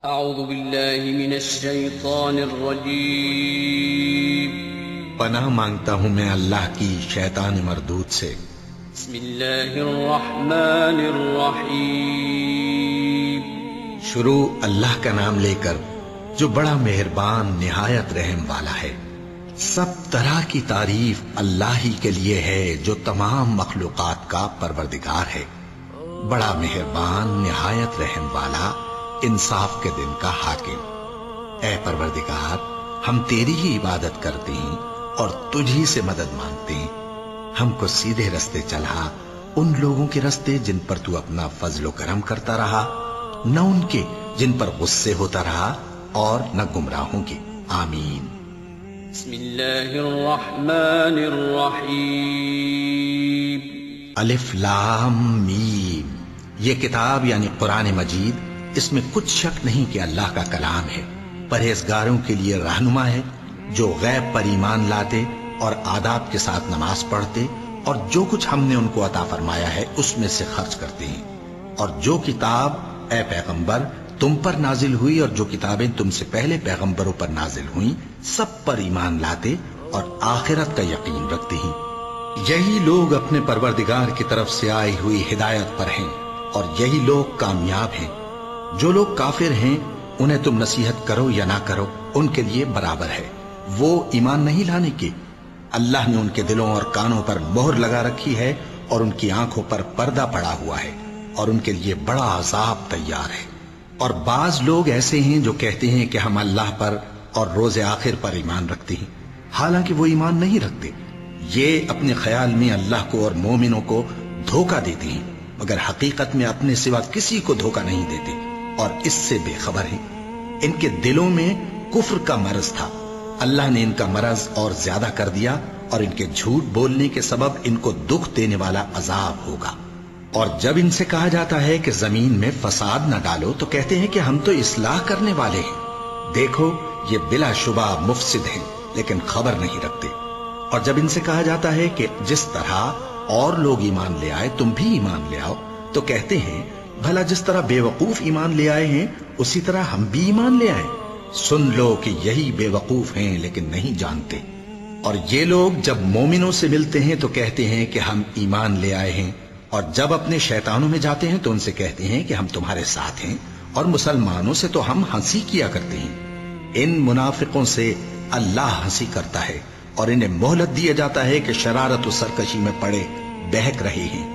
اعوذ باللہ من الشیطان الرجیم پناہ مانگتا ہوں میں اللہ کی شیطان مردود سے۔ بسم اللہ الرحمن الرحیم شروع اللہ کا نام لے کر جو بڑا مہربان نہایت رحم والا ہے۔ سب طرح کی تعریف اللہ ہی کے لیے ہے جو تمام مخلوقات کا پروردگار ہے، بڑا مہربان نہایت رحم والا، انصاف کے دن کا حاکم۔ اے پروردگار، ہم تیری ہی عبادت کرتے ہیں اور تجھ ہی سے مدد مانگتے ہیں۔ ہم کو سیدھے رستے چلا، ان لوگوں کے رستے جن پر تو اپنا فضل و کرم کرتا رہا، نہ ان کے جن پر غصے ہوتا رہا، اور نہ گمراہوں کے۔ آمین۔ بسم اللہ الرحمن الرحیم الف لام میم۔ یہ کتاب یعنی قرآن مجید، اس میں کچھ شک نہیں کہ اللہ کا کلام ہے، پرہیزگاروں کے لیے رہنما ہے، جو غیب پر ایمان لاتے اور آداب کے ساتھ نماز پڑھتے، اور جو کچھ ہم نے ان کو عطا فرمایا ہے اس میں سے خرچ کرتے ہیں، اور جو کتاب اے پیغمبر تم پر نازل ہوئی اور جو کتابیں تم سے پہلے پیغمبروں پر نازل ہوئیں، سب پر ایمان لاتے اور آخرت کا یقین رکھتے ہیں۔ یہی لوگ اپنے پروردگار کی طرف سے آئی ہوئی ہدایت پر ہیں، اور یہی لوگ کامیاب ہیں۔ جو لوگ کافر ہیں انہیں تم نصیحت کرو یا نہ کرو، ان کے لیے برابر ہے، وہ ایمان نہیں لانے کے۔ اللہ نے ان کے دلوں اور کانوں پر مہر لگا رکھی ہے، اور ان کی آنکھوں پر پردہ پڑا ہوا ہے، اور ان کے لیے بڑا عذاب تیار ہے۔ اور بعض لوگ ایسے ہیں جو کہتے ہیں کہ ہم اللہ پر اور روز آخر پر ایمان رکھتے ہیں، حالانکہ وہ ایمان نہیں رکھتے۔ یہ اپنے خیال میں اللہ کو اور مومنوں کو دھوکہ دیتے ہیں، مگر حقیقت میں اپنے سوا کسی کو دھوکہ نہیں دیتے، اور اس سے بے خبر ہیں۔ ان کے دلوں میں کفر کا مرض تھا، اللہ نے ان کا مرض اور زیادہ کر دیا، اور ان کے جھوٹ بولنے کے سبب ان کو دکھ دینے والا عذاب ہوگا۔ اور جب ان سے کہا جاتا ہے کہ زمین میں فساد نہ ڈالو تو کہتے ہیں کہ ہم تو اصلاح کرنے والے ہیں۔ دیکھو یہ بلا شبہ مفسد ہیں، لیکن خبر نہیں رکھتے۔ اور جب ان سے کہا جاتا ہے کہ جس طرح اور لوگ ایمان لے آئے تم بھی ایمان لے آؤ، تو کہتے ہیں بھلا جس طرح بے وقوف ایمان لے آئے ہیں اسی طرح ہم بھی ایمان لے آئے۔ سن لو کہ یہی بے وقوف ہیں لیکن نہیں جانتے۔ اور یہ لوگ جب مومنوں سے ملتے ہیں تو کہتے ہیں کہ ہم ایمان لے آئے ہیں، اور جب اپنے شیطانوں میں جاتے ہیں تو ان سے کہتے ہیں کہ ہم تمہارے ساتھ ہیں، اور مسلمانوں سے تو ہم ہنسی کیا کرتے ہیں۔ ان منافقوں سے اللہ ہنسی کرتا ہے، اور انہیں مہلت دیا جاتا ہے کہ شرارت و سرکشی میں پڑے بہک رہے ہیں۔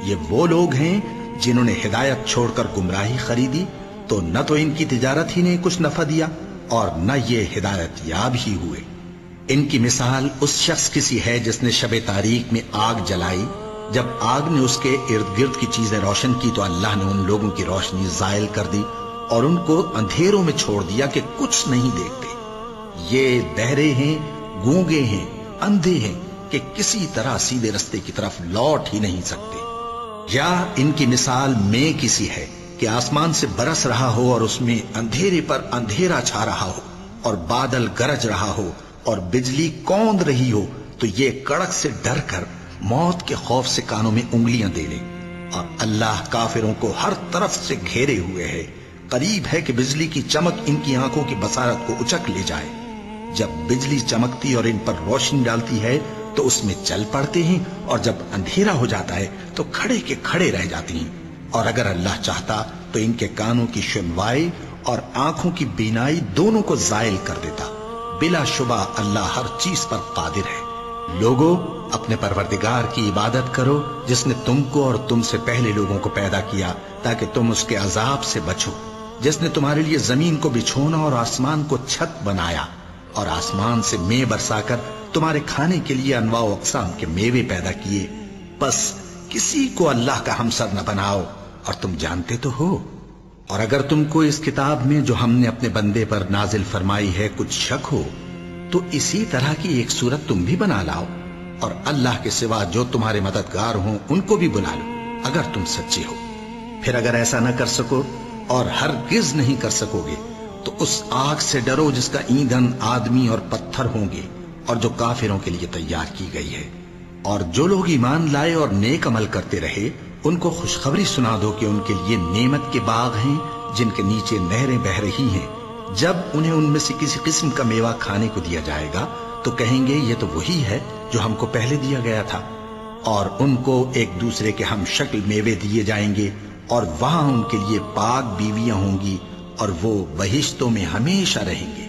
یہ وہ لوگ ہیں جنہوں نے ہدایت چھوڑ کر گمراہی خریدی، تو نہ تو ان کی تجارت ہی نے کچھ نفع دیا، اور نہ یہ ہدایت یاب ہی ہوئے۔ ان کی مثال اس شخص کی سی ہے جس نے شب تاریک میں آگ جلائی، جب آگ نے اس کے ارد گرد کی چیزیں روشن کی تو اللہ نے ان لوگوں کی روشنی زائل کر دی، اور ان کو اندھیروں میں چھوڑ دیا کہ کچھ نہیں دیکھتے۔ یہ بہرے ہیں، گونگے ہیں، اندھے ہیں کہ کسی طرح سیدھے رستے کی طرف لوٹ ہی نہیں سکتے۔ یا ان کی مثال میں کسی ہے کہ آسمان سے برس رہا ہو اور اس میں اندھیرے پر اندھیرا چھا رہا ہو، اور بادل گرج رہا ہو اور بجلی کوند رہی ہو، تو یہ کڑک سے ڈر کر موت کے خوف سے کانوں میں انگلیاں دے لے۔ اور اللہ کافروں کو ہر طرف سے گھیرے ہوئے ہے، قریب ہے کہ بجلی کی چمک ان کی آنکھوں کی بصارت کو اچک لے جائے۔ جب بجلی چمکتی اور ان پر روشنی ڈالتی ہے تو اس میں چل پڑتے ہیں، اور جب اندھیرا ہو جاتا ہے تو کھڑے کے کھڑے رہ جاتے ہیں۔ اور اگر اللہ چاہتا تو ان کے کانوں کی سنوائی اور آنکھوں کی بینائی دونوں کو زائل کر دیتا۔ بلا شبہ اللہ ہر چیز پر قادر ہے۔ لوگو اپنے پروردگار کی عبادت کرو جس نے تم کو اور تم سے پہلے لوگوں کو پیدا کیا تاکہ تم اس کے عذاب سے بچو، جس نے تمہارے لیے زمین کو بچھونا اور آسمان کو چھت بنایا، اور آسمان سے مے برسا کر تمہارے کھانے کے لیے انواع و اقسام کے میوے پیدا کیے۔ بس کسی کو اللہ کا ہمسر نہ بناؤ، اور تم جانتے تو ہو۔ اور اگر تم کو اس کتاب میں جو ہم نے اپنے بندے پر نازل فرمائی ہے کچھ شک ہو تو اسی طرح کی ایک صورت تم بھی بنا لاؤ، اور اللہ کے سوا جو تمہارے مددگار ہوں ان کو بھی بلا لو اگر تم سچے ہو۔ پھر اگر ایسا نہ کر سکو اور ہرگز نہیں کر سکو گے تو اس آگ سے ڈرو جس کا ایندھن آدمی اور پتھر ہوں گے، اور جو کافروں کے لیے تیار کی گئی ہے۔ اور جو لوگ ایمان لائے اور نیک عمل کرتے رہے ان کو خوشخبری سنا دو کہ ان کے لیے نعمت کے باغ ہیں جن کے نیچے نہریں بہ رہی ہیں، جب انہیں ان میں سے کسی قسم کا میوہ کھانے کو دیا جائے گا تو کہیں گے یہ تو وہی ہے جو ہم کو پہلے دیا گیا تھا، اور ان کو ایک دوسرے کے ہم شکل میوے دیے جائیں گے، اور وہاں ان کے لیے پاک بیویاں ہوں گی، اور وہ بہشتوں میں ہمیشہ رہیں گے۔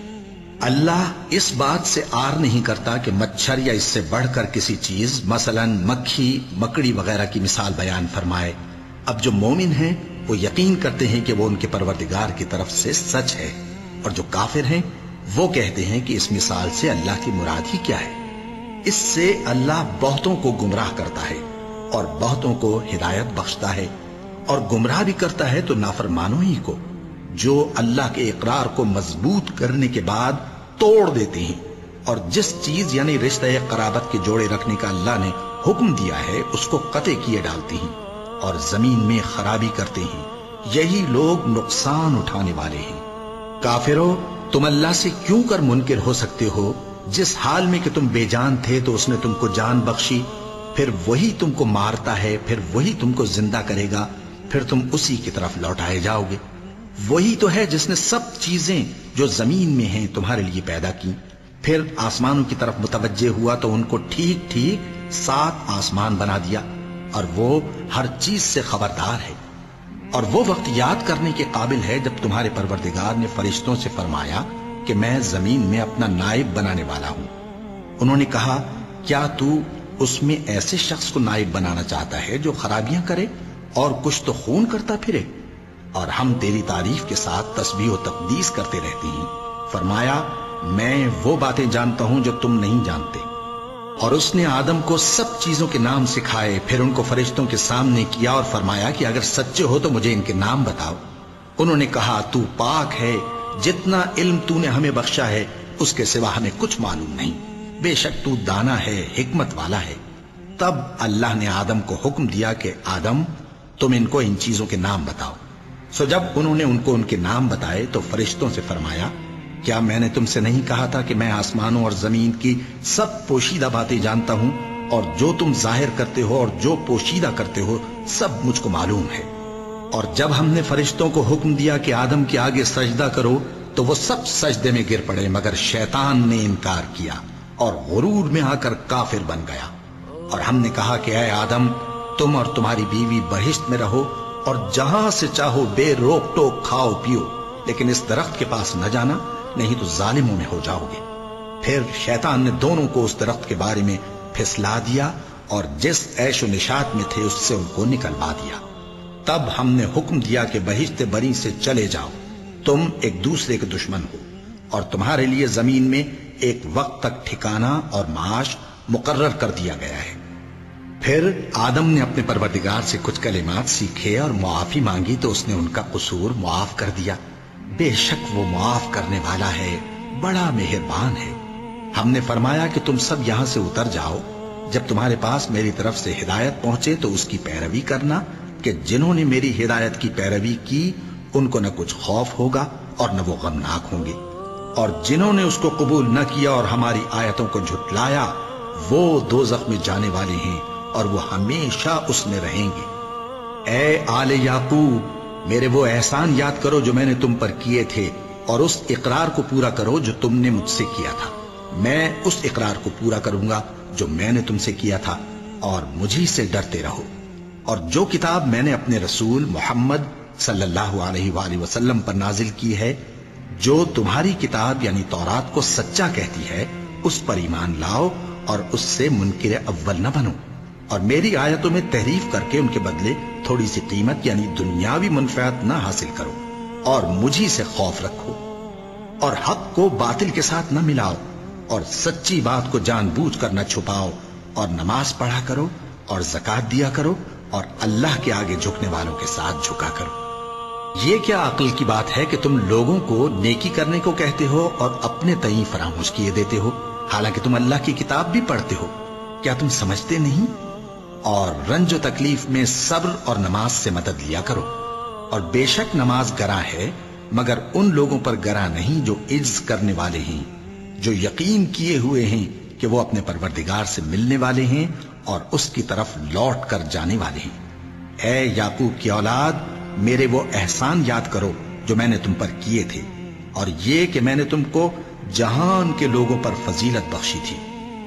اللہ اس بات سے آر نہیں کرتا کہ مچھر یا اس سے بڑھ کر کسی چیز مثلا مکھی، مکڑی وغیرہ کی مثال بیان فرمائے۔ اب جو مومن ہیں وہ یقین کرتے ہیں کہ وہ ان کے پروردگار کی طرف سے سچ ہے، اور جو کافر ہیں وہ کہتے ہیں کہ اس مثال سے اللہ کی مراد ہی کیا ہے۔ اس سے اللہ بہتوں کو گمراہ کرتا ہے اور بہتوں کو ہدایت بخشتا ہے، اور گمراہ بھی کرتا ہے تو نافرمانوں ہی کو، جو اللہ کے اقرار کو مضبوط کرنے کے بعد توڑ دیتے ہیں، اور جس چیز یعنی رشتہ قرابت کے جوڑے رکھنے کا اللہ نے حکم دیا ہے اس کو قطع کیے ڈالتے ہیں اور زمین میں خرابی کرتے ہیں۔ یہی لوگ نقصان اٹھانے والے ہیں۔ کافرو، تم اللہ سے کیوں کر منکر ہو سکتے ہو؟ جس حال میں کہ تم بے جان تھے تو اس نے تم کو جان بخشی، پھر وہی تم کو مارتا ہے، پھر وہی تم کو زندہ کرے گا، پھر تم اسی کی طرف لوٹائے جاؤ گے۔ وہی تو ہے جس نے سب چیزیں جو زمین میں ہیں تمہارے لیے پیدا کی، پھر آسمانوں کی طرف متوجہ ہوا تو ان کو ٹھیک ٹھیک 7 آسمان بنا دیا، اور وہ ہر چیز سے خبردار ہے۔ اور وہ وقت یاد کرنے کے قابل ہے جب تمہارے پروردگار نے فرشتوں سے فرمایا کہ میں زمین میں اپنا نائب بنانے والا ہوں۔ انہوں نے کہا، کیا تو اس میں ایسے شخص کو نائب بنانا چاہتا ہے جو خرابیاں کرے اور کچھ تو خون کرتا پھرے؟ اور ہم تیری تعریف کے ساتھ تسبیح و تقدیس کرتے رہتے ہیں۔ فرمایا، میں وہ باتیں جانتا ہوں جو تم نہیں جانتے۔ اور اس نے آدم کو سب چیزوں کے نام سکھائے، پھر ان کو فرشتوں کے سامنے کیا اور فرمایا کہ اگر سچے ہو تو مجھے ان کے نام بتاؤ۔ انہوں نے کہا، تو پاک ہے، جتنا علم تو نے ہمیں بخشا ہے اس کے سوا ہمیں کچھ معلوم نہیں، بے شک تو دانا ہے، حکمت والا ہے۔ تب اللہ نے آدم کو حکم دیا کہ آدم، تم ان کو ان چیزوں کے نام بتاؤ۔ سو جب انہوں نے ان کو ان کے نام بتائے تو فرشتوں سے فرمایا، کیا میں نے تم سے نہیں کہا تھا کہ میں آسمانوں اور زمین کی سب پوشیدہ باتیں جانتا ہوں، اور جو تم ظاہر کرتے ہو اور جو پوشیدہ کرتے ہو سب مجھ کو معلوم ہے۔ اور جب ہم نے فرشتوں کو حکم دیا کہ آدم کے آگے سجدہ کرو تو وہ سب سجدے میں گر پڑے، مگر شیطان نے انکار کیا اور غرور میں آ کر کافر بن گیا۔ اور ہم نے کہا کہ اے آدم، تم اور تمہاری بیوی بہشت میں رہو اور جہاں سے چاہو بے روک ٹوک کھاؤ پیو، لیکن اس درخت کے پاس نہ جانا، نہیں تو ظالموں میں ہو جاؤ گے۔ پھر شیطان نے دونوں کو اس درخت کے بارے میں پھسلا دیا اور جس عیش و نشاط میں تھے اس سے ان کو نکلوا دیا۔ تب ہم نے حکم دیا کہ بہشت بری سے چلے جاؤ، تم ایک دوسرے کے دشمن ہو، اور تمہارے لیے زمین میں ایک وقت تک ٹھکانہ اور معاش مقرر کر دیا گیا ہے۔ پھر آدم نے اپنے پروردگار سے کچھ کلمات سیکھے اور معافی مانگی تو اس نے ان کا قصور معاف کر دیا۔ بے شک وہ معاف کرنے والا ہے، بڑا مہربان ہے۔ ہم نے فرمایا کہ تم سب یہاں سے اتر جاؤ، جب تمہارے پاس میری طرف سے ہدایت پہنچے تو اس کی پیروی کرنا، کہ جنہوں نے میری ہدایت کی پیروی کی ان کو نہ کچھ خوف ہوگا اور نہ وہ غمناک ہوں گے، اور جنہوں نے اس کو قبول نہ کیا اور ہماری آیتوں کو جھٹلایا وہ دوزخ میں جانے والے ہیں اور وہ ہمیشہ اس میں رہیں گے۔ اے آل یعقوب، میرے وہ احسان یاد کرو جو میں نے تم پر کیے تھے، اور اس اقرار کو پورا کرو جو تم نے مجھ سے کیا تھا۔ میں اس اقرار کو پورا کروں گا جو میں نے تم سے کیا تھا، اور مجھی سے ڈرتے رہو۔ اور جو کتاب میں نے اپنے رسول محمد صلی اللہ علیہ وآلہ وسلم پر نازل کی ہے، جو تمہاری کتاب یعنی تورات کو سچا کہتی ہے، اس پر ایمان لاؤ اور اس سے منکر اول نہ بنو، اور میری آیتوں میں تحریف کر کے ان کے بدلے تھوڑی سی قیمت یعنی دنیاوی منفعت نہ حاصل کرو، اور مجھی سے خوف رکھو، اور حق کو باطل کے ساتھ نہ ملاؤ، اور سچی بات کو جان بوجھ کر نہ چھپاؤ، اور نماز پڑھا کرو اور زکوٰۃ دیا کرو، اور اللہ کے آگے جھکنے والوں کے ساتھ جھکا کرو۔ یہ کیا عقل کی بات ہے کہ تم لوگوں کو نیکی کرنے کو کہتے ہو اور اپنے تئیں فراموش کیے دیتے ہو، حالانکہ تم اللہ کی کتاب بھی پڑھتے ہو؟ کیا تم سمجھتے نہیں؟ اور رنج و تکلیف میں صبر اور نماز سے مدد لیا کرو، اور بے شک نماز گراں ہے، مگر ان لوگوں پر گراں نہیں جو عجز کرنے والے ہیں، جو یقین کیے ہوئے ہیں کہ وہ اپنے پروردگار سے ملنے والے ہیں اور اس کی طرف لوٹ کر جانے والے ہیں۔ اے یعقوب کی اولاد، میرے وہ احسان یاد کرو جو میں نے تم پر کیے تھے، اور یہ کہ میں نے تم کو جہان کے لوگوں پر فضیلت بخشی تھی۔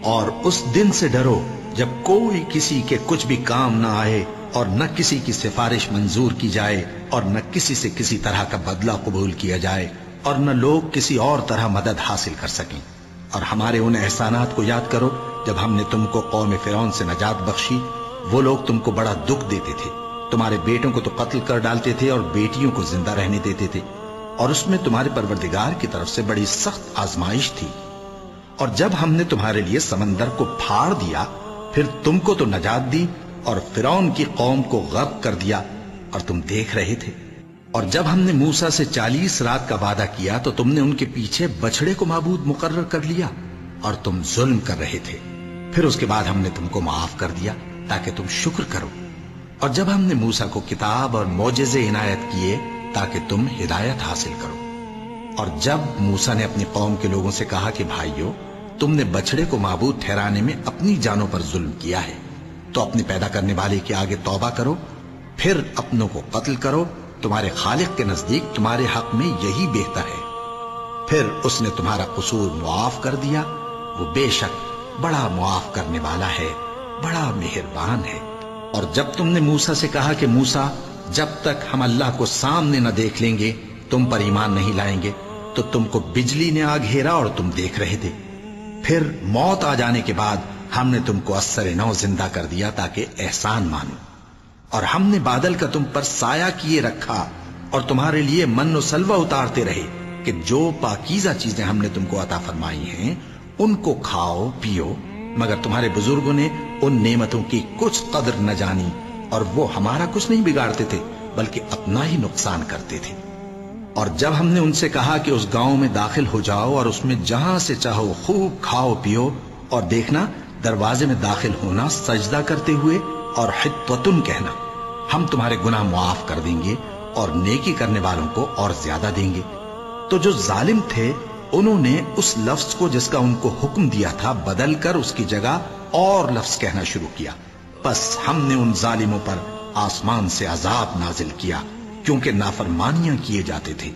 اور اس دن سے ڈرو جب کوئی کسی کے کچھ بھی کام نہ آئے، اور نہ کسی کی سفارش منظور کی جائے، اور نہ کسی سے کسی طرح کا بدلہ قبول کیا جائے، اور نہ لوگ کسی اور طرح مدد حاصل کر سکیں۔ اور ہمارے ان احسانات کو یاد کرو جب ہم نے تم کو قوم فرعون سے نجات بخشی۔ وہ لوگ تم کو بڑا دکھ دیتے تھے، تمہارے بیٹوں کو تو قتل کر ڈالتے تھے اور بیٹیوں کو زندہ رہنے دیتے تھے، اور اس میں تمہارے پروردگار کی طرف سے بڑی سخت آزمائش تھی۔ اور جب ہم نے تمہارے لیے سمندر کو پھاڑ دیا، پھر تم کو تو نجات دی اور فرعون کی قوم کو غرق کر دیا، اور تم دیکھ رہے تھے۔ اور جب ہم نے موسیٰ سے 40 رات کا وعدہ کیا تو تم نے ان کے پیچھے بچڑے کو معبود مقرر کر لیا، اور تم ظلم کر رہے تھے۔ پھر اس کے بعد ہم نے تم کو معاف کر دیا تاکہ تم شکر کرو۔ اور جب ہم نے موسیٰ کو کتاب اور معجزے عنایت کیے تاکہ تم ہدایت حاصل کرو۔ اور جب موسیٰ نے اپنی قوم کے لوگوں سے کہا کہ بھائیو، تم نے بچڑے کو معبود ٹھہرانے میں اپنی جانوں پر ظلم کیا ہے، تو اپنے پیدا کرنے والے کے آگے توبہ کرو، پھر اپنوں کو قتل کرو، تمہارے خالق کے نزدیک تمہارے حق میں یہی بہتر ہے۔ پھر اس نے تمہارا قصور معاف کر دیا، وہ بے شک بڑا معاف کرنے والا ہے، بڑا مہربان ہے۔ اور جب تم نے موسیٰ سے کہا کہ موسیٰ، جب تک ہم اللہ کو سامنے نہ دیکھ لیں گے تم پر ایمان نہیں لائیں گے، تو تم کو بجلی نے آ گھیرا اور تم دیکھ رہے تھے۔ پھر موت آ جانے کے بعد ہم نے تم کو اثر نو زندہ کر دیا تاکہ احسان مانو۔ اور ہم نے بادل کا تم پر سایہ کیے رکھا اور تمہارے لیے من و سلوہ اتارتے رہے کہ جو پاکیزہ چیزیں ہم نے تم کو عطا فرمائی ہیں ان کو کھاؤ پیو، مگر تمہارے بزرگوں نے ان نعمتوں کی کچھ قدر نہ جانی، اور وہ ہمارا کچھ نہیں بگاڑتے تھے بلکہ اپنا ہی نقصان کرتے تھے۔ اور جب ہم نے ان سے کہا کہ اس گاؤں میں داخل ہو جاؤ اور اس میں جہاں سے چاہو خوب کھاؤ پیو، اور دیکھنا دروازے میں داخل ہونا سجدہ کرتے ہوئے اور حطوتن کہنا، ہم تمہارے گناہ معاف کر دیں گے اور نیکی کرنے والوں کو اور زیادہ دیں گے۔ تو جو ظالم تھے انہوں نے اس لفظ کو جس کا ان کو حکم دیا تھا بدل کر اس کی جگہ اور لفظ کہنا شروع کیا، بس ہم نے ان ظالموں پر آسمان سے عذاب نازل کیا کیونکہ نافرمانیاں کیے جاتے تھے۔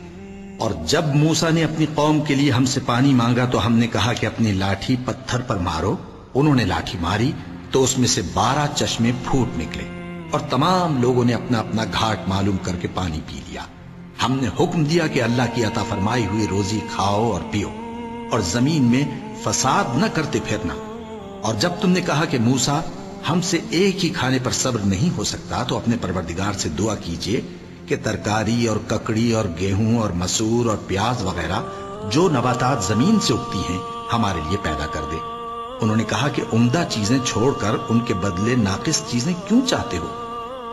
اور جب موسیٰ نے اپنی قوم کے لیے ہم سے پانی مانگا تو ہم نے کہا کہ اپنی لاٹھی پتھر پر مارو۔ انہوں نے لاٹھی ماری تو اس میں سے 12 چشمے پھوٹ نکلے، اور تمام لوگوں نے اپنا اپنا گھاٹ معلوم کر کے پانی پی لیا۔ ہم نے حکم دیا کہ اللہ کی عطا فرمائی ہوئی روزی کھاؤ اور پیو، اور زمین میں فساد نہ کرتے پھرنا۔ اور جب تم نے کہا کہ موسیٰ، ہم سے ایک ہی کھانے پر صبر نہیں ہو سکتا، تو اپنے پروردگار سے دعا کیجئے کہ ترکاری اور ککڑی اور گیہوں اور مسور اور پیاز وغیرہ جو نباتات زمین سے اگتی ہیں ہمارے لیے پیدا کر دے۔ انہوں نے کہا کہ عمدہ چیزیں چھوڑ کر ان کے بدلے ناقص چیزیں کیوں چاہتے ہو؟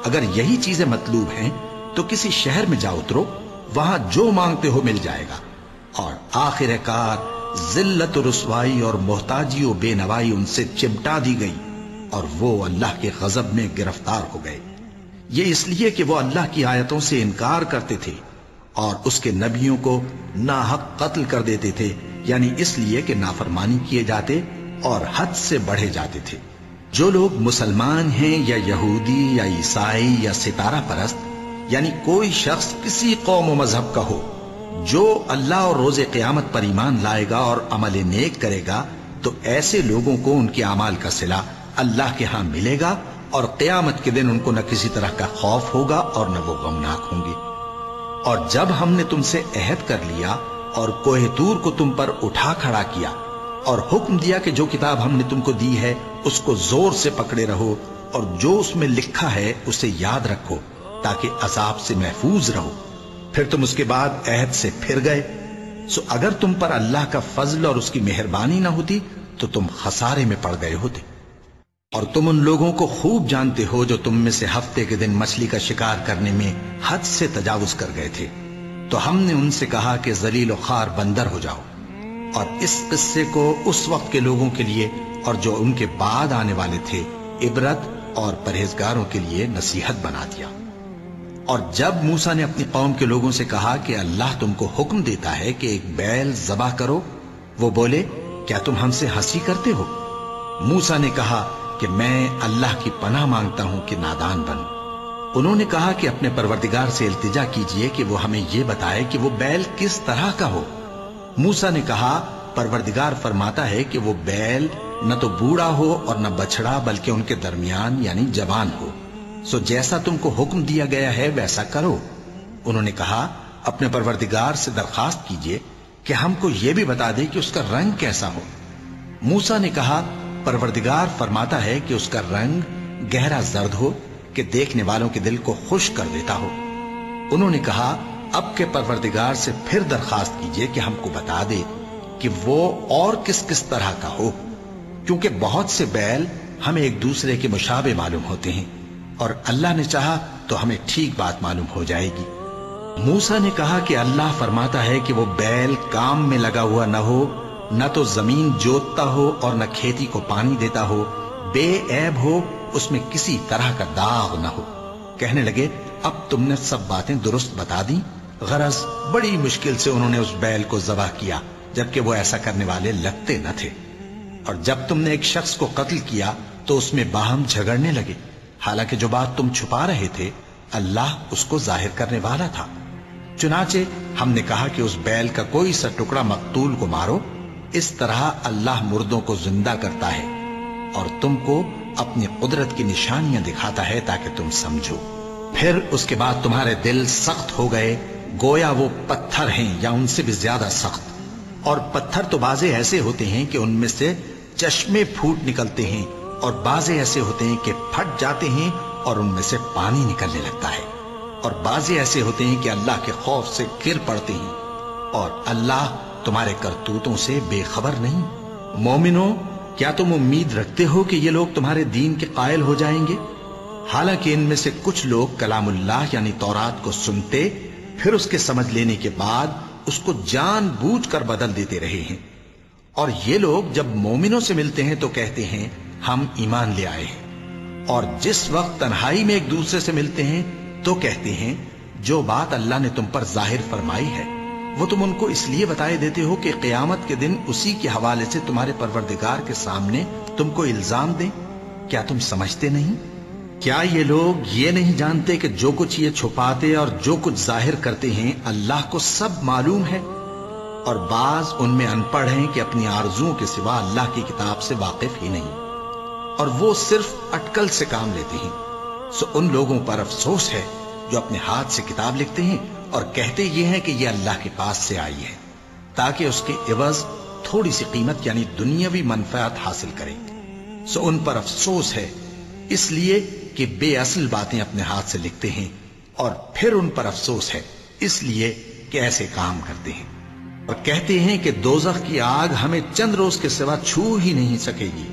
اگر یہی چیزیں مطلوب ہیں تو کسی شہر میں جا اترو، وہاں جو مانگتے ہو مل جائے گا۔ اور آخر کار ذلت و رسوائی اور محتاجی و بے نوائی ان سے چمٹا دی گئی، اور وہ اللہ کے غضب میں گرفتار ہو گئے۔ یہ اس لیے کہ وہ اللہ کی آیتوں سے انکار کرتے تھے اور اس کے نبیوں کو ناحق قتل کر دیتے تھے، یعنی اس لیے کہ نافرمانی کیے جاتے اور حد سے بڑھے جاتے تھے۔ جو لوگ مسلمان ہیں یا یہودی یا عیسائی یا ستارہ پرست، یعنی کوئی شخص کسی قوم و مذہب کا ہو، جو اللہ اور روز قیامت پر ایمان لائے گا اور عمل نیک کرے گا، تو ایسے لوگوں کو ان کے اعمال کا صلہ اللہ کے ہاں ملے گا، اور قیامت کے دن ان کو نہ کسی طرح کا خوف ہوگا اور نہ وہ غمناک ہوں گے۔ اور جب ہم نے تم سے عہد کر لیا اور کوہ طور کو تم پر اٹھا کھڑا کیا اور حکم دیا کہ جو کتاب ہم نے تم کو دی ہے اس کو زور سے پکڑے رہو، اور جو اس میں لکھا ہے اسے یاد رکھو تاکہ عذاب سے محفوظ رہو، پھر تم اس کے بعد عہد سے پھر گئے، سو اگر تم پر اللہ کا فضل اور اس کی مہربانی نہ ہوتی تو تم خسارے میں پڑ گئے ہوتے۔ اور تم ان لوگوں کو خوب جانتے ہو جو تم میں سے ہفتے کے دن مچھلی کا شکار کرنے میں حد سے تجاوز کر گئے تھے، تو ہم نے ان سے کہا کہ ذلیل و خوار بندر ہو جاؤ، اور اس قصے کو اس وقت کے لوگوں کے لیے اور جو ان کے بعد آنے والے تھے عبرت اور پرہیزگاروں کے لیے نصیحت بنا دیا۔ اور جب موسیٰ نے اپنی قوم کے لوگوں سے کہا کہ اللہ تم کو حکم دیتا ہے کہ ایک بیل ذبح کرو، وہ بولے کیا تم ہم سے ہنسی کرتے ہو؟ موسیٰ نے کہا کہ میں اللہ کی پناہ مانگتا ہوں کہ نادان بنوں۔ انہوں نے کہا کہ اپنے پروردگار سے التجا کیجئے کہ وہ ہمیں یہ بتائے کہ وہ بیل کس طرح کا ہو۔ موسیٰ نے کہا پروردگار فرماتا ہے کہ وہ بیل نہ تو بوڑھا ہو اور نہ بچڑا بلکہ ان کے درمیان یعنی جوان ہو، سو جیسا تم کو حکم دیا گیا ہے ویسا کرو۔ انہوں نے کہا اپنے پروردگار سے درخواست کیجئے کہ ہم کو یہ بھی بتا دے کہ اس کا رنگ کیسا ہو۔ موسیٰ نے کہا پروردگار فرماتا ہے کہ اس کا رنگ گہرا زرد ہو کہ دیکھنے والوں کے دل کو خوش کر دیتا ہو۔ انہوں نے کہا اب کے پروردگار سے پھر درخواست کیجئے کہ ہم کو بتا دے کہ وہ اور کس کس طرح کا ہو، کیونکہ بہت سے بیل ہمیں ایک دوسرے کے مشابہ معلوم ہوتے ہیں، اور اللہ نے چاہا تو ہمیں ٹھیک بات معلوم ہو جائے گی۔ موسیٰ نے کہا کہ اللہ فرماتا ہے کہ وہ بیل کام میں لگا ہوا نہ ہو، نہ تو زمین جوتتا ہو اور نہ کھیتی کو پانی دیتا ہو، بے عیب ہو، اس میں کسی طرح کا داغ نہ ہو۔ کہنے لگے اب تم نے سب باتیں درست بتا دی۔ غرض بڑی مشکل سے انہوں نے اس بیل کو ذبح کیا، جبکہ وہ ایسا کرنے والے لگتے نہ تھے۔ اور جب تم نے ایک شخص کو قتل کیا تو اس میں باہم جھگڑنے لگے، حالانکہ جو بات تم چھپا رہے تھے اللہ اس کو ظاہر کرنے والا تھا۔ چنانچہ ہم نے کہا کہ اس بیل کا کوئی سا ٹکڑا مقتول کو مارو، اس طرح اللہ مردوں کو زندہ کرتا ہے اور تم کو اپنی قدرت کی نشانیاں دکھاتا ہے تاکہ تم سمجھو۔ پھر اس کے بعد تمہارے دل سخت ہو گئے گویا وہ پتھر ہیں یا ان سے بھی زیادہ سخت، اور پتھر تو بازے ایسے ہوتے ہیں کہ ان میں سے چشمے پھوٹ نکلتے ہیں، اور بازے ایسے ہوتے ہیں کہ پھٹ جاتے ہیں اور ان میں سے پانی نکلنے لگتا ہے، اور بازے ایسے ہوتے ہیں کہ اللہ کے خوف سے گر پڑتے ہیں، اور اللہ تمہارے کرتوتوں سے بے خبر نہیں۔ مومنو، کیا تم امید رکھتے ہو کہ یہ لوگ تمہارے دین کے قائل ہو جائیں گے؟ حالانکہ ان میں سے کچھ لوگ کلام اللہ یعنی تورات کو سنتے پھر اس کے سمجھ لینے کے بعد اس کو جان بوجھ کر بدل دیتے رہے ہیں، اور یہ لوگ جب مومنوں سے ملتے ہیں تو کہتے ہیں ہم ایمان لے آئے ہیں، اور جس وقت تنہائی میں ایک دوسرے سے ملتے ہیں تو کہتے ہیں جو بات اللہ نے تم پر ظاہر فرمائی ہے وہ تم ان کو اس لیے بتائے دیتے ہو کہ قیامت کے دن اسی کے حوالے سے تمہارے پروردگار کے سامنے تم کو الزام دیں۔ کیا تم سمجھتے نہیں؟ کیا یہ لوگ یہ نہیں جانتے کہ جو کچھ یہ چھپاتے اور جو کچھ ظاہر کرتے ہیں اللہ کو سب معلوم ہے؟ اور بعض ان میں ان پڑھ ہیں کہ اپنی آرزوؤں کے سوا اللہ کی کتاب سے واقف ہی نہیں، اور وہ صرف اٹکل سے کام لیتے ہیں۔ سو ان لوگوں پر افسوس ہے جو اپنے ہاتھ سے کتاب لکھتے ہیں اور کہتے یہ ہیں کہ یہ اللہ کے پاس سے آئی ہے، تاکہ اس کے عوض تھوڑی سی قیمت یعنی دنیاوی منفعت حاصل کریں۔ سو ان پر افسوس ہے اس لیے کہ بے اصل باتیں اپنے ہاتھ سے لکھتے ہیں، اور پھر ان پر افسوس ہے اس لیے کہ ایسے کام کرتے ہیں، اور کہتے ہیں کہ دوزخ کی آگ ہمیں چند روز کے سوا چھو ہی نہیں سکے گی۔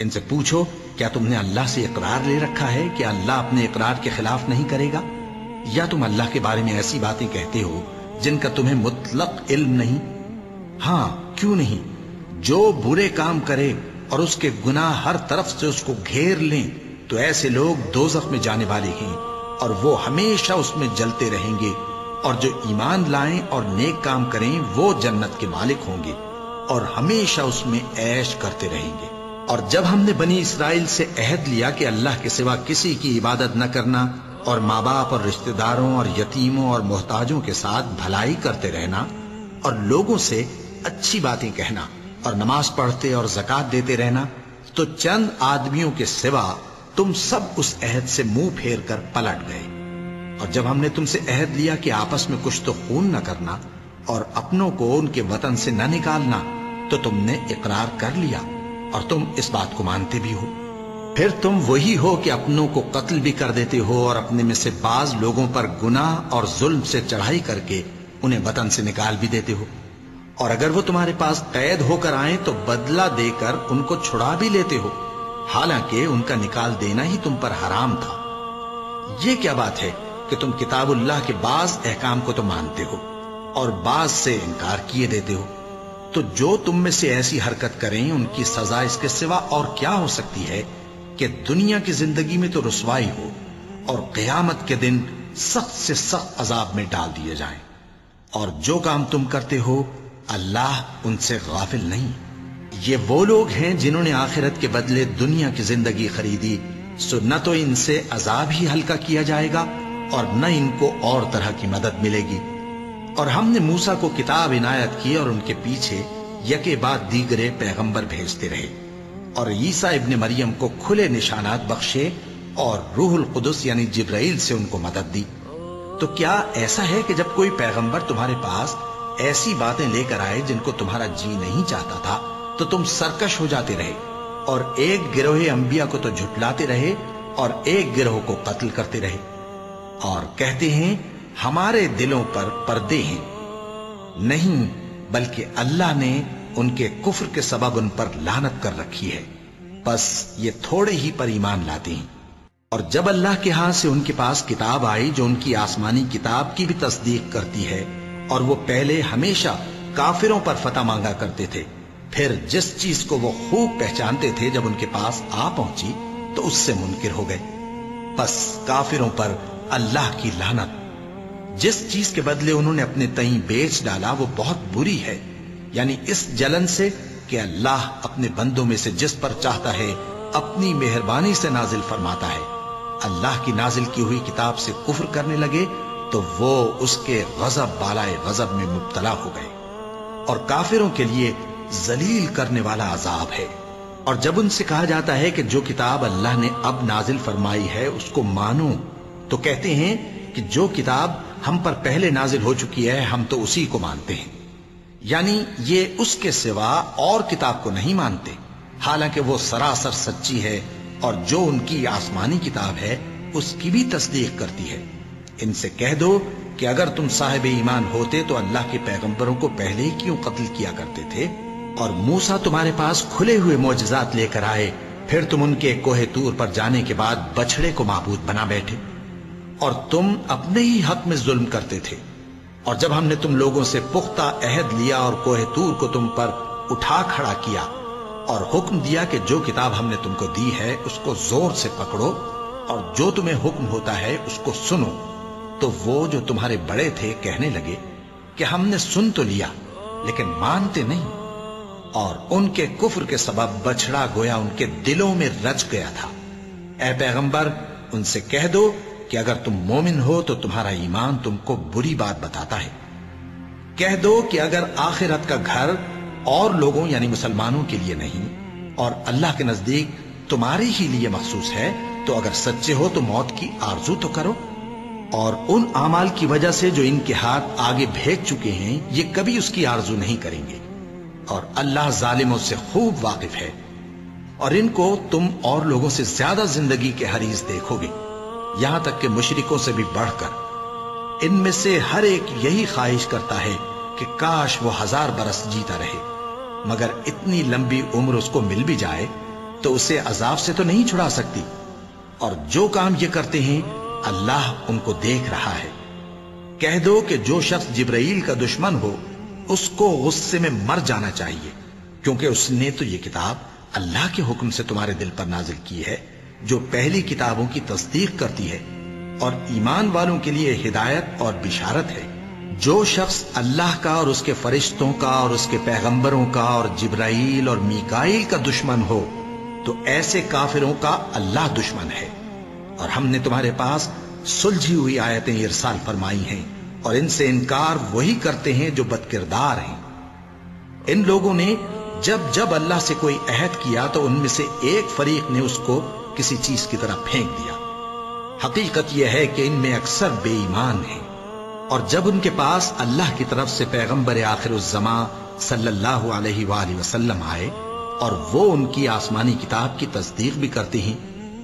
ان سے پوچھو کیا تم نے اللہ سے اقرار لے رکھا ہے کہ اللہ اپنے اقرار کے خلاف نہیں کرے گا؟ یا تم اللہ کے بارے میں ایسی باتیں کہتے ہو جن کا تمہیں مطلق علم نہیں؟ ہاں کیوں نہیں، جو برے کام کرے اور اس کے گناہ ہر طرف سے اس کو گھیر لیں تو ایسے لوگ دوزخ میں جانے والے ہیں، اور وہ ہمیشہ اس میں جلتے رہیں گے، اور جو ایمان لائیں اور نیک کام کریں وہ جنت کے مالک ہوں گے اور ہمیشہ اس میں عیش کرتے رہیں گے۔ اور جب ہم نے بنی اسرائیل سے عہد لیا کہ اللہ کے سوا کسی کی عبادت نہ کرنا، اور ماں باپ اور رشتہ داروں اور یتیموں اور محتاجوں کے ساتھ بھلائی کرتے رہنا، اور لوگوں سے اچھی باتیں کہنا، اور نماز پڑھتے اور زکوٰۃ دیتے رہنا، تو چند آدمیوں کے سوا تم سب اس عہد سے منہ پھیر کر پلٹ گئے۔ اور جب ہم نے تم سے عہد لیا کہ آپس میں کچھ تو خون نہ کرنا اور اپنوں کو ان کے وطن سے نہ نکالنا، تو تم نے اقرار کر لیا اور تم اس بات کو مانتے بھی ہو۔ پھر تم وہی ہو کہ اپنوں کو قتل بھی کر دیتے ہو اور اپنے میں سے بعض لوگوں پر گناہ اور ظلم سے چڑھائی کر کے انہیں وطن سے نکال بھی دیتے ہو، اور اگر وہ تمہارے پاس قید ہو کر آئیں تو بدلہ دے کر ان کو چھڑا بھی لیتے ہو، حالانکہ ان کا نکال دینا ہی تم پر حرام تھا۔ یہ کیا بات ہے کہ تم کتاب اللہ کے بعض احکام کو تو مانتے ہو اور بعض سے انکار کیے دیتے ہو؟ تو جو تم میں سے ایسی حرکت کریں ان کی سزا اس کے سوا اور کیا ہو سکتی ہے کہ دنیا کی زندگی میں تو رسوائی ہو اور قیامت کے دن سخت سے سخت عذاب میں ڈال دیے جائیں۔ اور جو کام تم کرتے ہو اللہ ان سے غافل نہیں۔ یہ وہ لوگ ہیں جنہوں نے آخرت کے بدلے دنیا کی زندگی خریدی، سو نہ تو ان سے عذاب ہی ہلکا کیا جائے گا اور نہ ان کو اور طرح کی مدد ملے گی۔ اور ہم نے موسیٰ کو کتاب عنایت کی اور ان کے پیچھے یکے بعد دیگرے پیغمبر بھیجتے رہے، اور عیسیٰ ابن مریم کو کھلے نشانات بخشے اور روح القدس یعنی جبرائیل سے ان کو مدد دی۔ تو کیا ایسا ہے کہ جب کوئی پیغمبر تمہارے پاس ایسی باتیں لے کر آئے جن کو تمہارا جی نہیں چاہتا تھا تو تم سرکش ہو جاتے رہے، اور ایک گروہ انبیاء کو تو جھٹلاتے رہے اور ایک گروہ کو قتل کرتے رہے، اور کہتے ہیں ہمارے دلوں پر پردے ہیں؟ نہیں، بلکہ اللہ نے ان کے کفر کے سبب ان پر لعنت کر رکھی ہے، بس یہ تھوڑے ہی پر ایمان لاتے ہیں۔ اور جب اللہ کے ہاں سے ان کے پاس کتاب آئی جو ان کی آسمانی کتاب کی بھی تصدیق کرتی ہے، اور وہ پہلے ہمیشہ کافروں پر فتح مانگا کرتے تھے، پھر جس چیز کو وہ خوب پہچانتے تھے جب ان کے پاس آ پہنچی تو اس سے منکر ہو گئے، بس کافروں پر اللہ کی لعنت۔ جس چیز کے بدلے انہوں نے اپنے تئیں بیچ ڈالا وہ بہت بری ہے، یعنی اس جلن سے کہ اللہ اپنے بندوں میں سے جس پر چاہتا ہے اپنی مہربانی سے نازل فرماتا ہے۔ اللہ کی نازل کی ہوئی کتاب سے کفر کرنے لگے تو وہ اس کے غضب بالائے غضب میں مبتلا ہو گئے، اور کافروں کے لیے ذلیل کرنے والا عذاب ہے۔ اور جب ان سے کہا جاتا ہے کہ جو کتاب اللہ نے اب نازل فرمائی ہے اس کو مانو، تو کہتے ہیں کہ جو کتاب ہم پر پہلے نازل ہو چکی ہے ہم تو اسی کو مانتے ہیں، یعنی یہ اس کے سوا اور کتاب کو نہیں مانتے، حالانکہ وہ سراسر سچی ہے، اور جو ان کی آسمانی کتاب ہے اس کی بھی تصدیق کرتی ہے۔ ان سے کہہ دو کہ اگر تم صاحب ایمان ہوتے تو اللہ کے پیغمبروں کو پہلے ہی کیوں قتل کیا کرتے تھے؟ اور موسیٰ تمہارے پاس کھلے ہوئے معجزات لے کر آئے، پھر تم ان کے کوہ طور پر جانے کے بعد بچڑے کو معبود بنا بیٹھے، اور تم اپنے ہی حق میں ظلم کرتے تھے۔ اور جب ہم نے تم لوگوں سے پختہ عہد لیا اور کوہ طور کو تم پر اٹھا کھڑا کیا اور حکم دیا کہ جو کتاب ہم نے تم کو دی ہے اس کو زور سے پکڑو اور جو تمہیں حکم ہوتا ہے اس کو سنو، تو وہ جو تمہارے بڑے تھے کہنے لگے کہ ہم نے سن تو لیا لیکن مانتے نہیں، اور ان کے کفر کے سبب بچڑا گویا ان کے دلوں میں رچ گیا تھا۔ اے پیغمبر ان سے کہہ دو کہ اگر تم مومن ہو تو تمہارا ایمان تم کو بری بات بتاتا ہے۔ کہہ دو کہ اگر آخرت کا گھر اور لوگوں یعنی مسلمانوں کے لیے نہیں اور اللہ کے نزدیک تمہارے ہی لیے مخصوص ہے تو اگر سچے ہو تو موت کی آرزو تو کرو، اور ان اعمال کی وجہ سے جو ان کے ہاتھ آگے بھیج چکے ہیں یہ کبھی اس کی آرزو نہیں کریں گے، اور اللہ ظالموں سے خوب واقف ہے۔ اور ان کو تم اور لوگوں سے زیادہ زندگی کے حریص دیکھو گے، یہاں تک کہ مشرکوں سے بھی بڑھ کر۔ ان میں سے ہر ایک یہی خواہش کرتا ہے کہ کاش وہ 1000 برس جیتا رہے، مگر اتنی لمبی عمر اس کو مل بھی جائے تو اسے عذاب سے تو نہیں چھڑا سکتی، اور جو کام یہ کرتے ہیں اللہ ان کو دیکھ رہا ہے۔ کہہ دو کہ جو شخص جبرائیل کا دشمن ہو اس کو غصے میں مر جانا چاہیے، کیونکہ اس نے تو یہ کتاب اللہ کے حکم سے تمہارے دل پر نازل کی ہے جو پہلی کتابوں کی تصدیق کرتی ہے، اور ایمان والوں کے لیے ہدایت اور بشارت ہے۔ جو شخص اللہ کا اور اس کے فرشتوں کا اور اس کے پیغمبروں کا اور جبرائیل اور میکائیل کا دشمن ہو تو ایسے کافروں کا اللہ دشمن ہے۔ اور ہم نے تمہارے پاس سلجھی ہوئی آیتیں ارسال فرمائی ہیں، اور ان سے انکار وہی کرتے ہیں جو بد کردار ہیں۔ ان لوگوں نے جب جب اللہ سے کوئی عہد کیا تو ان میں سے ایک فریق نے اس کو کسی چیز کی طرح پھینک دیا۔ حقیقت یہ ہے کہ ان میں اکثر بے ایمان ہیں، اور جب ان کے پاس اللہ کی طرف سے پیغمبر آخر الزمان صلی اللہ علیہ وآلہ وسلم آئے اور وہ ان کی آسمانی کتاب کی تصدیق بھی کرتے ہیں،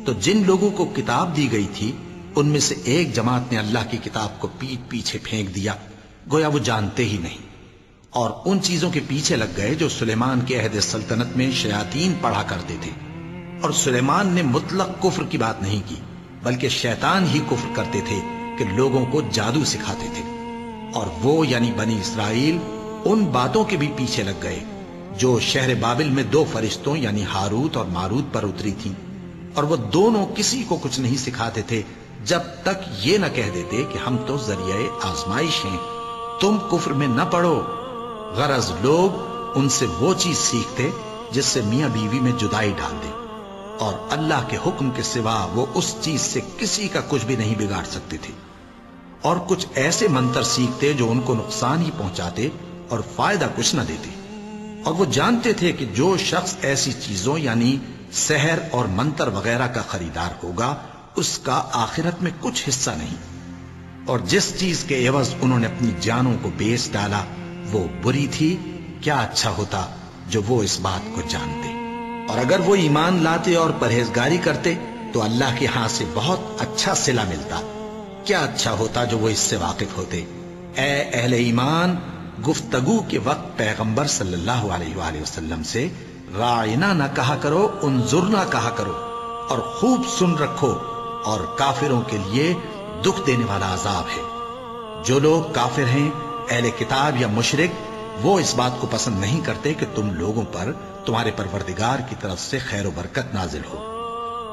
تو جن لوگوں کو کتاب دی گئی تھی ان میں سے ایک جماعت نے اللہ کی کتاب کو پیٹ پیچھے پھینک دیا، گویا وہ جانتے ہی نہیں، اور ان چیزوں کے پیچھے لگ گئے جو سلیمان کے عہد سلطنت میں شیاطین پڑھا کرتے تھے۔ اور سلیمان نے مطلق کفر کی بات نہیں کی، بلکہ شیطان ہی کفر کرتے تھے کہ لوگوں کو جادو سکھاتے تھے، اور وہ یعنی بنی اسرائیل ان باتوں کے بھی پیچھے لگ گئے جو شہر بابل میں 2 فرشتوں یعنی ہاروت اور ماروت پر اتری تھیں، اور وہ دونوں کسی کو کچھ نہیں سکھاتے تھے جب تک یہ نہ کہہ دیتے کہ ہم تو ذریعہ آزمائش ہیں، تم کفر میں نہ پڑو۔ غرض لوگ ان سے وہ چیز سیکھتے جس سے میاں بیوی میں جدائی ڈال دے، اور اللہ کے حکم کے سوا وہ اس چیز سے کسی کا کچھ بھی نہیں بگاڑ سکتے تھے، اور کچھ ایسے منتر سیکھتے جو ان کو نقصان ہی پہنچاتے اور فائدہ کچھ نہ دیتے، اور وہ جانتے تھے کہ جو شخص ایسی چیزوں یعنی سحر اور منتر وغیرہ کا خریدار ہوگا اس کا آخرت میں کچھ حصہ نہیں، اور جس چیز کے عوض انہوں نے اپنی جانوں کو بیچ ڈالا وہ بری تھی۔ کیا اچھا ہوتا جو وہ اس بات کو جانتے، اور اگر وہ ایمان لاتے اور پرہیزگاری کرتے تو اللہ کے ہاں سے بہت اچھا صلہ ملتا۔ کیا اچھا ہوتا جو وہ اس سے واقف ہوتے۔ اے اہل ایمان، گفتگو کے وقت پیغمبر صلی اللہ علیہ وآلہ وسلم سے رائنا نہ کہا کرو، انظرنا کہا کرو، اور خوب سن رکھو، اور کافروں کے لیے دکھ دینے والا عذاب ہے۔ جو لوگ کافر ہیں، اہل کتاب یا مشرک، وہ اس بات کو پسند نہیں کرتے کہ تم لوگوں پر تمہارے پروردگار کی طرف سے خیر و برکت نازل ہو،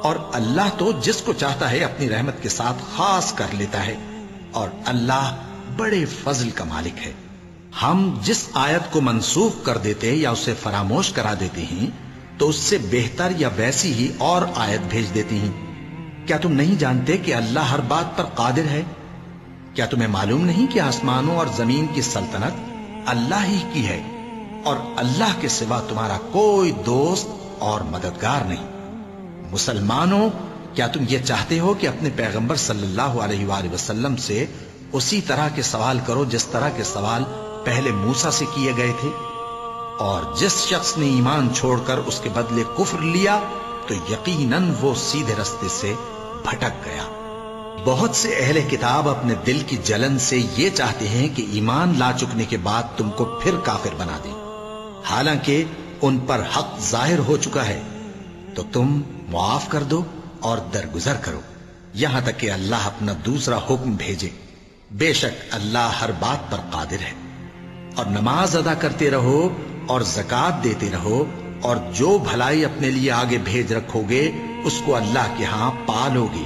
اور اللہ تو جس کو چاہتا ہے اپنی رحمت کے ساتھ خاص کر لیتا ہے، اور اللہ بڑے فضل کا مالک ہے۔ ہم جس آیت کو منسوخ کر دیتے یا اسے فراموش کرا دیتے ہیں تو اس سے بہتر یا ویسی ہی اور آیت بھیج دیتی ہیں۔ کیا تم نہیں جانتے کہ اللہ ہر بات پر قادر ہے؟ کیا تمہیں معلوم نہیں کہ آسمانوں اور زمین کی سلطنت اللہ ہی کی ہے، اور اللہ کے سوا تمہارا کوئی دوست اور مددگار نہیں؟ مسلمانوں، کیا تم یہ چاہتے ہو کہ اپنے پیغمبر صلی اللہ علیہ وآلہ وسلم سے اسی طرح کے سوال کرو جس طرح کے سوال پہلے موسیٰ سے کیے گئے تھے؟ اور جس شخص نے ایمان چھوڑ کر اس کے بدلے کفر لیا تو یقیناً وہ سیدھے رستے سے بھٹک گیا۔ بہت سے اہل کتاب اپنے دل کی جلن سے یہ چاہتے ہیں کہ ایمان لا چکنے کے بعد تم کو پھر کافر بنا دیں، حالانکہ ان پر حق ظاہر ہو چکا ہے۔ تو تم معاف کر دو اور درگزر کرو یہاں تک کہ اللہ اپنا دوسرا حکم بھیجے۔ بے شک اللہ ہر بات پر قادر ہے۔ اور نماز ادا کرتے رہو اور زکوٰۃ دیتے رہو، اور جو بھلائی اپنے لیے آگے بھیج رکھو گے اس کو اللہ کے ہاں پالو گے۔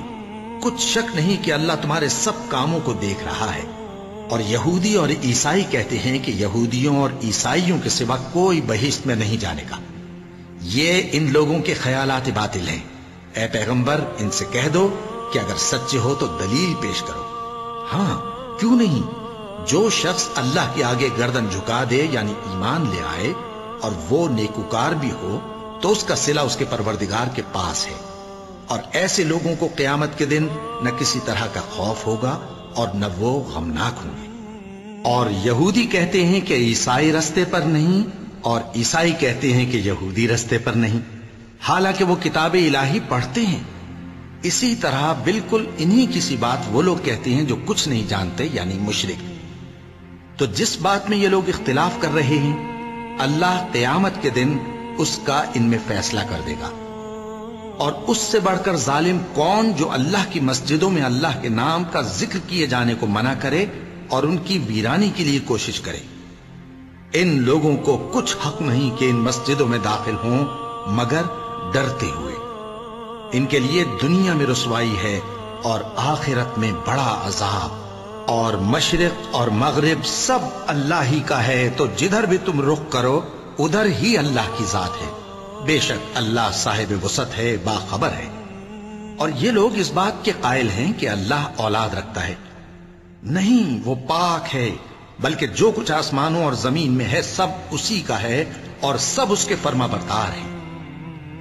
کچھ شک نہیں کہ اللہ تمہارے سب کاموں کو دیکھ رہا ہے۔ اور یہودی اور عیسائی کہتے ہیں کہ یہودیوں اور عیسائیوں کے سوا کوئی بہشت میں نہیں جانے گا۔ یہ ان لوگوں کے خیالات باطل ہیں۔ اے پیغمبر، ان سے کہہ دو کہ اگر سچے ہو تو دلیل پیش کرو۔ ہاں، کیوں نہیں؟ جو شخص اللہ کے آگے گردن جھکا دے یعنی ایمان لے آئے اور وہ نیکوکار بھی ہو تو اس کا صلہ اس کے پروردگار کے پاس ہے، اور ایسے لوگوں کو قیامت کے دن نہ کسی طرح کا خوف ہوگا اور نہ وہ غمناک ہوں گے۔ اور یہودی کہتے ہیں کہ عیسائی رستے پر نہیں، اور عیسائی کہتے ہیں کہ یہودی رستے پر نہیں، حالانکہ وہ کتاب الہی پڑھتے ہیں۔ اسی طرح بالکل انہی کسی بات وہ لوگ کہتے ہیں جو کچھ نہیں جانتے یعنی مشرک۔ تو جس بات میں یہ لوگ اختلاف کر رہے ہیں اللہ قیامت کے دن اس کا ان میں فیصلہ کر دے گا۔ اور اس سے بڑھ کر ظالم کون جو اللہ کی مسجدوں میں اللہ کے نام کا ذکر کیے جانے کو منع کرے اور ان کی ویرانی کے لیے کوشش کرے۔ ان لوگوں کو کچھ حق نہیں کہ ان مسجدوں میں داخل ہوں مگر ڈرتے ہوئے۔ ان کے لیے دنیا میں رسوائی ہے اور آخرت میں بڑا عذاب۔ اور مشرق اور مغرب سب اللہ ہی کا ہے، تو جدھر بھی تم رخ کرو ادھر ہی اللہ کی ذات ہے۔ بے شک اللہ صاحب وسعت ہے، باخبر ہے۔ اور یہ لوگ اس بات کے قائل ہیں کہ اللہ اولاد رکھتا ہے۔ نہیں، وہ پاک ہے، بلکہ جو کچھ آسمانوں اور زمین میں ہے سب اسی کا ہے اور سب اس کے فرما بردار ہیں۔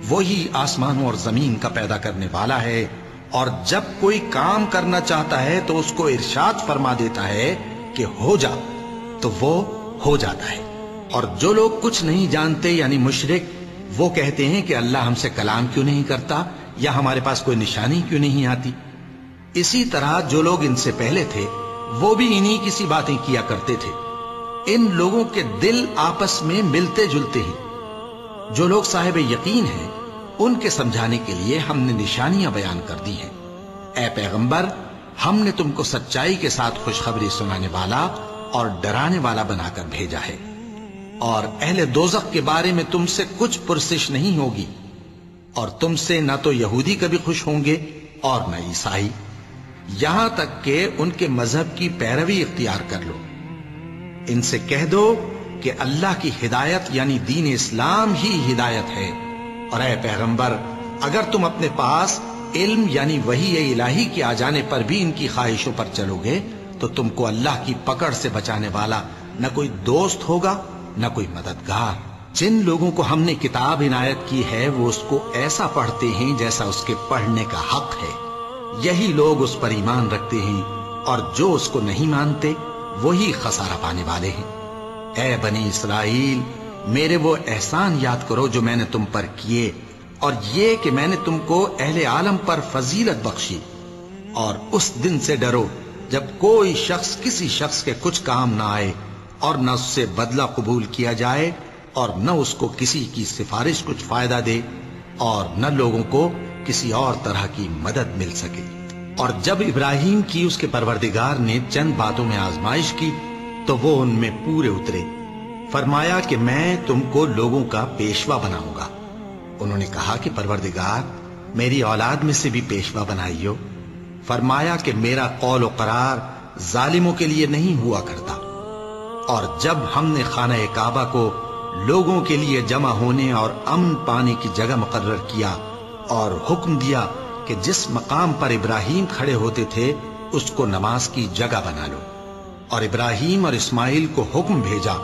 وہی آسمانوں اور زمین کا پیدا کرنے والا ہے، اور جب کوئی کام کرنا چاہتا ہے تو اس کو ارشاد فرما دیتا ہے کہ ہو جا، تو وہ ہو جاتا ہے۔ اور جو لوگ کچھ نہیں جانتے یعنی مشرک، وہ کہتے ہیں کہ اللہ ہم سے کلام کیوں نہیں کرتا یا ہمارے پاس کوئی نشانی کیوں نہیں آتی۔ اسی طرح جو لوگ ان سے پہلے تھے وہ بھی انہی کسی باتیں کیا کرتے تھے۔ ان لوگوں کے دل آپس میں ملتے جلتے ہیں۔ جو لوگ صاحب یقین ہیں ان کے سمجھانے کے لیے ہم نے نشانیاں بیان کر دی ہیں۔ اے پیغمبر، ہم نے تم کو سچائی کے ساتھ خوشخبری سنانے والا اور ڈرانے والا بنا کر بھیجا ہے۔ اور اہل دوزخ کے بارے میں تم سے کچھ پرسش نہیں ہوگی، اور تم سے نہ تو یہودی کبھی خوش ہوں گے اور نہ عیسائی، یہاں تک کہ ان کے مذہب کی پیروی اختیار کر لو۔ ان سے کہہ دو کہ اللہ کی ہدایت یعنی دین اسلام ہی ہدایت ہے، اور اے پیغمبر اگر تم اپنے پاس علم یعنی وحی الہی کے آ جانے پر بھی ان کی خواہشوں پر چلو گے تو تم کو اللہ کی پکڑ سے بچانے والا نہ کوئی دوست ہوگا نہ کوئی مددگار۔ جن لوگوں کو ہم نے کتاب عنایت کی ہے وہ اس کو ایسا پڑھتے ہیں جیسا اس کے پڑھنے کا حق ہے، یہی لوگ اس پر ایمان رکھتے ہیں، اور جو اس کو نہیں مانتے وہی خسارہ پانے والے ہیں۔ اے بنی اسرائیل، میرے وہ احسان یاد کرو جو میں نے تم پر کیے، اور یہ کہ میں نے تم کو اہل عالم پر فضیلت بخشی، اور اس دن سے ڈرو جب کوئی شخص کسی شخص کے کچھ کام نہ آئے اور نہ اس سے بدلہ قبول کیا جائے اور نہ اس کو کسی کی سفارش کچھ فائدہ دے اور نہ لوگوں کو کسی اور طرح کی مدد مل سکے۔ اور جب ابراہیم کی اس کے پروردگار نے چند باتوں میں آزمائش کی تو وہ ان میں پورے اترے۔ فرمایا کہ میں تم کو لوگوں کا پیشوا بناؤں گا۔ انہوں نے کہا کہ پروردگار میری اولاد میں سے بھی پیشوا بنائیو۔ فرمایا کہ میرا قول و قرار ظالموں کے لیے نہیں ہوا کرتا۔ اور جب ہم نے خانہ کعبہ کو لوگوں کے لیے جمع ہونے اور امن پانے کی جگہ مقرر کیا اور حکم دیا کہ جس مقام پر ابراہیم کھڑے ہوتے تھے اس کو نماز کی جگہ بنا لو، اور ابراہیم اور اسماعیل کو حکم بھیجا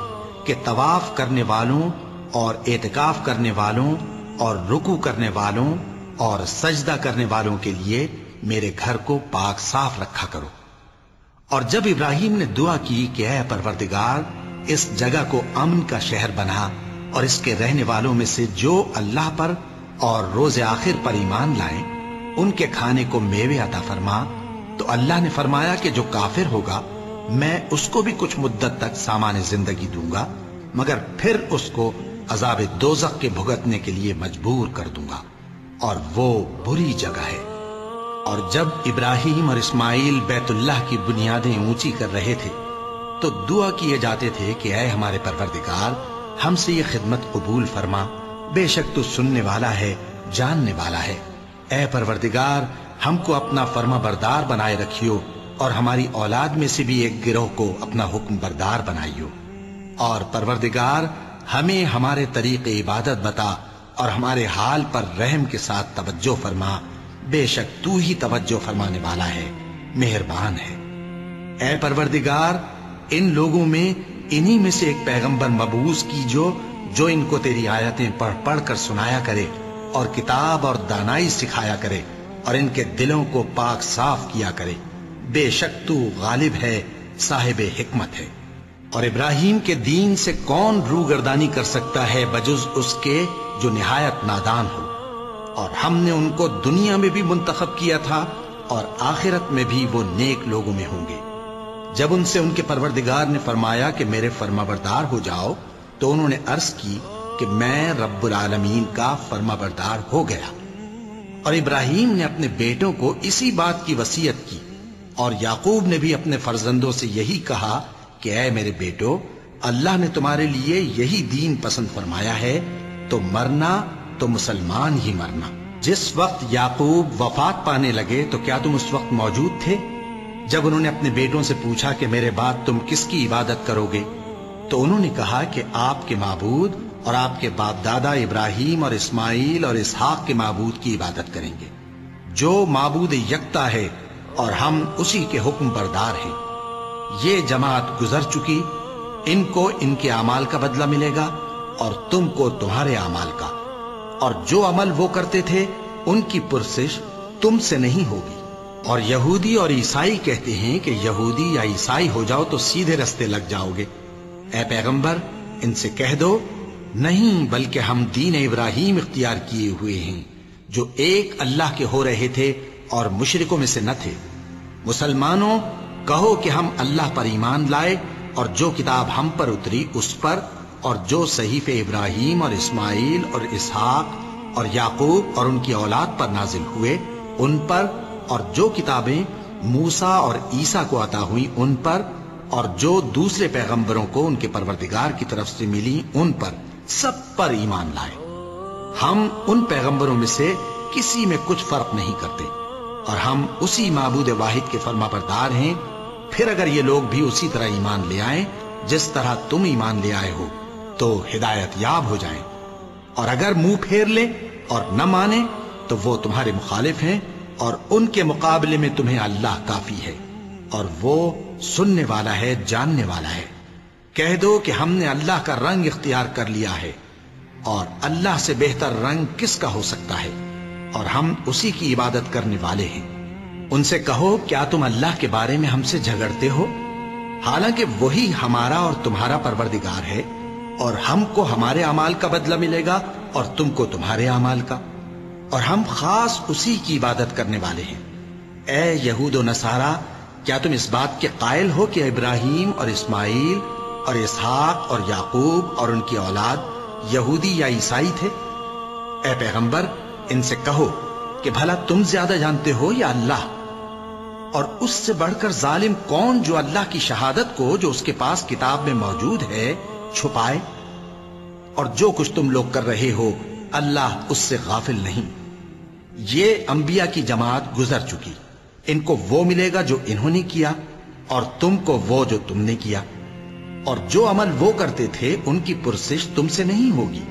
کہ طواف کرنے والوں اور اعتکاف کرنے والوں اور رکوع کرنے والوں اور سجدہ کرنے والوں کے لیے میرے گھر کو پاک صاف رکھا کرو۔ اور جب ابراہیم نے دعا کی کہ اے پروردگار اس جگہ کو امن کا شہر بنا، اور اس کے رہنے والوں میں سے جو اللہ پر اور روز آخر پر ایمان لائیں ان کے کھانے کو میوے عطا فرما، تو اللہ نے فرمایا کہ جو کافر ہوگا میں اس کو بھی کچھ مدت تک سامان زندگی دوں گا، مگر پھر اس کو عذاب دوزخ کے بھگتنے کے لیے مجبور کر دوں گا، اور وہ بری جگہ ہے۔ اور جب ابراہیم اور اسماعیل بیت اللہ کی بنیادیں اونچی کر رہے تھے تو دعا کیے جاتے تھے کہ اے ہمارے پروردگار ہم سے یہ خدمت قبول فرما، بے شک تو سننے والا ہے، جاننے والا ہے۔ اے پروردگار ہم کو اپنا فرما بردار بنائے رکھیو، اور ہماری اولاد میں سے بھی ایک گروہ کو اپنا حکم بردار بنائیو۔ اور پروردگار ہمیں ہمارے طریق عبادت بتا اور ہمارے حال پر رحم کے ساتھ توجہ فرما، بے شک تو ہی توجہ فرمانے والا ہے، مہربان ہے۔ اے پروردگار ان لوگوں میں انہی میں سے ایک پیغمبر مبعوث کیجو جو ان کو تیری آیتیں پڑھ پڑھ کر سنایا کرے اور کتاب اور دانائی سکھایا کرے اور ان کے دلوں کو پاک صاف کیا کرے، بے شک تو غالب ہے، صاحب حکمت ہے۔ اور ابراہیم کے دین سے کون روگردانی کر سکتا ہے بجز اس کے جو نہایت نادان ہو؟ اور ہم نے ان کو دنیا میں بھی منتخب کیا تھا اور آخرت میں بھی وہ نیک لوگوں میں ہوں گے۔ جب ان سے ان کے پروردگار نے فرمایا کہ میرے فرما بردار ہو جاؤ تو انہوں نے عرض کی کہ میں رب العالمین کا فرما بردار ہو گیا۔ اور ابراہیم نے اپنے بیٹوں کو اسی بات کی وصیت کی، اور یعقوب نے بھی اپنے فرزندوں سے یہی کہا کہ اے میرے بیٹو، اللہ نے تمہارے لیے یہی دین پسند فرمایا ہے، تو مرنا تو مسلمان ہی مرنا۔ جس وقت یعقوب وفات پانے لگے تو کیا تم اس وقت موجود تھے؟ جب انہوں نے اپنے بیٹوں سے پوچھا کہ میرے بعد تم کس کی عبادت کرو گے تو انہوں نے کہا کہ آپ کے معبود اور آپ کے باپ دادا ابراہیم اور اسماعیل اور اسحاق کے معبود کی عبادت کریں گے، جو معبود یکتا ہے اور ہم اسی کے حکم بردار ہیں۔ یہ جماعت گزر چکی، ان کو ان کے اعمال کا بدلہ ملے گا اور تم کو تمہارے اعمال کا، اور جو عمل وہ کرتے تھے ان کی پرسش تم سے نہیں ہوگی۔ اور یہودی اور عیسائی کہتے ہیں کہ یہودی یا عیسائی ہو جاؤ تو سیدھے رستے لگ جاؤ گے۔ اے پیغمبر ان سے کہہ دو نہیں، بلکہ ہم دین ابراہیم اختیار کیے ہوئے ہیں جو ایک اللہ کے ہو رہے تھے اور مشرکوں میں سے نہ تھے۔ مسلمانوں کہو کہ ہم اللہ پر ایمان لائے اور جو کتاب ہم پر اتری اس پر، اور جو صحیفے ابراہیم اور اسماعیل اور اسحاق اور یعقوب اور ان کی اولاد پر نازل ہوئے ان پر، اور جو کتابیں موسیٰ اور عیسیٰ کو عطا ہوئیں ان پر، اور جو دوسرے پیغمبروں کو ان کے پروردگار کی طرف سے ملی ان پر، سب پر ایمان لائے۔ ہم ان پیغمبروں میں سے کسی میں کچھ فرق نہیں کرتے، اور ہم اسی معبود واحد کے فرما بردار ہیں۔ پھر اگر یہ لوگ بھی اسی طرح ایمان لے آئیں جس طرح تم ایمان لے آئے ہو تو ہدایت یاب ہو جائیں، اور اگر منہ پھیر لیں اور نہ مانے تو وہ تمہارے مخالف ہیں، اور ان کے مقابلے میں تمہیں اللہ کافی ہے، اور وہ سننے والا ہے، جاننے والا ہے۔ کہہ دو کہ ہم نے اللہ کا رنگ اختیار کر لیا ہے، اور اللہ سے بہتر رنگ کس کا ہو سکتا ہے، اور ہم اسی کی عبادت کرنے والے ہیں۔ ان سے کہو کیا تم اللہ کے بارے میں ہم سے جھگڑتے ہو، حالانکہ وہی ہمارا اور تمہارا پروردگار ہے، اور ہم کو ہمارے اعمال کا بدلہ ملے گا اور تم کو تمہارے اعمال کا، اور ہم خاص اسی کی عبادت کرنے والے ہیں۔ اے یہود و نصارا، کیا تم اس بات کے قائل ہو کہ ابراہیم اور اسماعیل اور اسحاق اور یعقوب اور ان کی اولاد یہودی یا عیسائی تھے؟ اے پیغمبر، ان سے کہو کہ بھلا تم زیادہ جانتے ہو یا اللہ؟ اور اس سے بڑھ کر ظالم کون جو اللہ کی شہادت کو جو اس کے پاس کتاب میں موجود ہے چھپائے؟ اور جو کچھ تم لوگ کر رہے ہو اللہ اس سے غافل نہیں۔ یہ انبیاء کی جماعت گزر چکی، ان کو وہ ملے گا جو انہوں نے کیا، اور تم کو وہ جو تم نے کیا، اور جو عمل وہ کرتے تھے ان کی پرسش تم سے نہیں ہوگی۔